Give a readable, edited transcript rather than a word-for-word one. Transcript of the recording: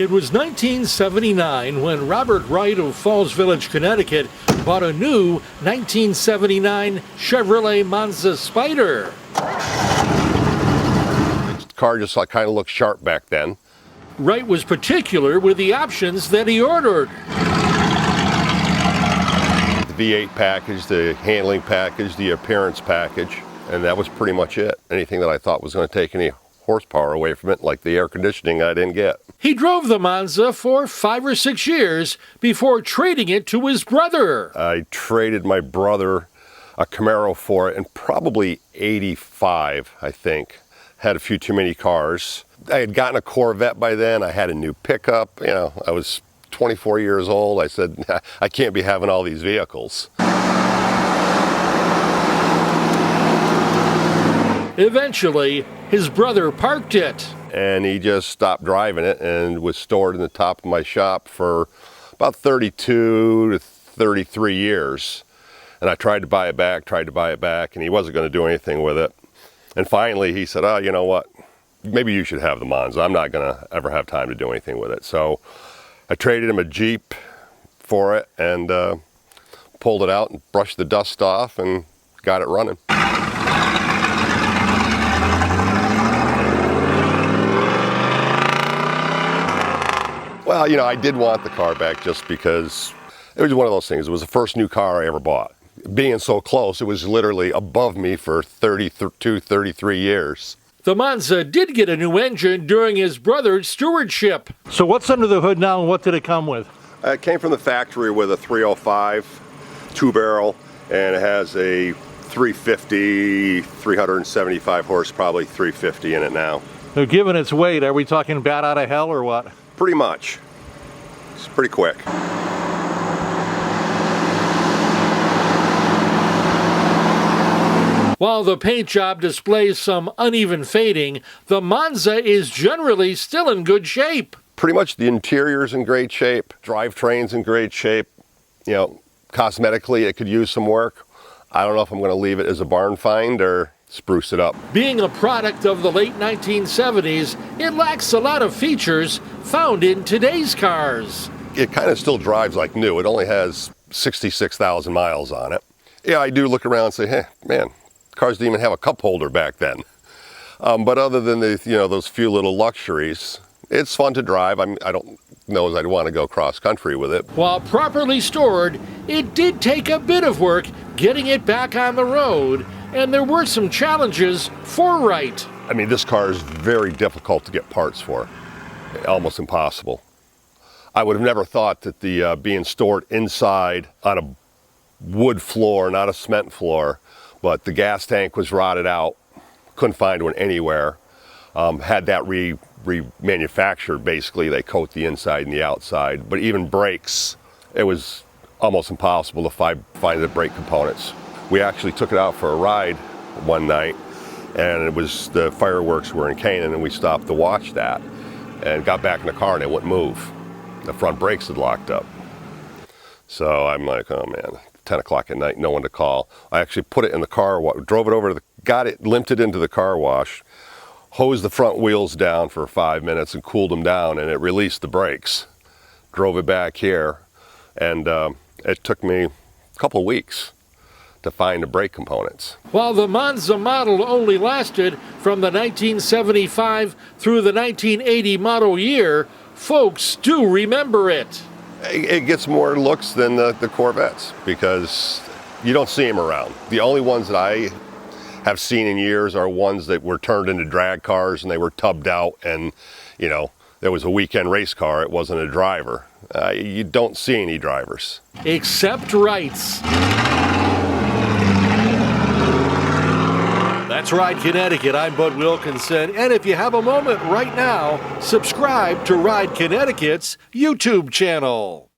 It was 1979 when Robert Wright of Falls Village, Connecticut, bought a new 1979 Chevrolet Monza Spider. The car just kind of looked sharp back then. Wright was particular with the options that he ordered. The V8 package, the handling package, the appearance package, and that was pretty much it. Anything that I thought was going to take any horsepower away from it, like the air conditioning, I didn't get. He drove the Monza for 5 or 6 years before trading it to his brother. I traded my brother a Camaro for it in probably '85, I think. Had a few too many cars. I had gotten a Corvette by then. I had a new pickup. You know, I was 24 years old. I said, I can't be having all these vehicles. Eventually, his brother parked it. And he just stopped driving it and was stored in the top of my shop for about 32 to 33 years. And I tried to buy it back, and he wasn't going to do anything with it. And finally he said, oh, you know what? Maybe you should have the Monza. I'm not going to ever have time to do anything with it. So I traded him a Jeep for it and pulled it out and brushed the dust off and got it running. Well, you know, I did want the car back just because it was one of those things. It was the first new car I ever bought. Being so close, it was literally above me for 32, 33 years. The Monza did get a new engine during his brother's stewardship. So what's under the hood now and what did it come with? It came from the factory with a 305 two-barrel, and it has a 350, 375 horse, probably 350 in it now. So given its weight, are we talking bat out of hell or what? Pretty much. It's pretty quick. While the paint job displays some uneven fading, the Monza is generally still in good shape. Pretty much the interior's in great shape, drivetrain's in great shape. You know, cosmetically it could use some work. I don't know if I'm going to leave it as a barn find or spruce it up. Being a product of the late 1970s, it lacks a lot of features found in today's cars. It kind of still drives like new. It only has 66,000 miles on it. Yeah, I do look around and say, hey, man, cars didn't even have a cup holder back then. But other than those few little luxuries, it's fun to drive. I don't know as I'd want to go cross country with it. While properly stored, it did take a bit of work getting it back on the road, and there were some challenges for Wright. I mean, this car is very difficult to get parts for, almost impossible. I would have never thought that the being stored inside on a wood floor, not a cement floor, but the gas tank was rotted out, couldn't find one anywhere. Had that remanufactured, basically. They coat the inside and the outside. But even brakes, it was almost impossible to find the brake components. We actually took it out for a ride one night, and it was the fireworks were in Canaan, and we stopped to watch that, and got back in the car, and it wouldn't move. The front brakes had locked up. So I'm like, oh man, 10 o'clock at night, no one to call. I actually put it in the car, drove it over to limped it into the car wash, hosed the front wheels down for 5 minutes and cooled them down, and it released the brakes. Drove it back here, and it took me a couple weeks to find the brake components. While the Monza model only lasted from the 1975 through the 1980 model year, folks do remember it. It gets more looks than the Corvettes because you don't see them around. The only ones that I have seen in years are ones that were turned into drag cars and they were tubbed out, and you know, there was a weekend race car, it wasn't a driver. You don't see any drivers. Except Wright's. That's Ride Connecticut. I'm Bud Wilkinson, and if you have a moment right now, subscribe to Ride Connecticut's YouTube channel.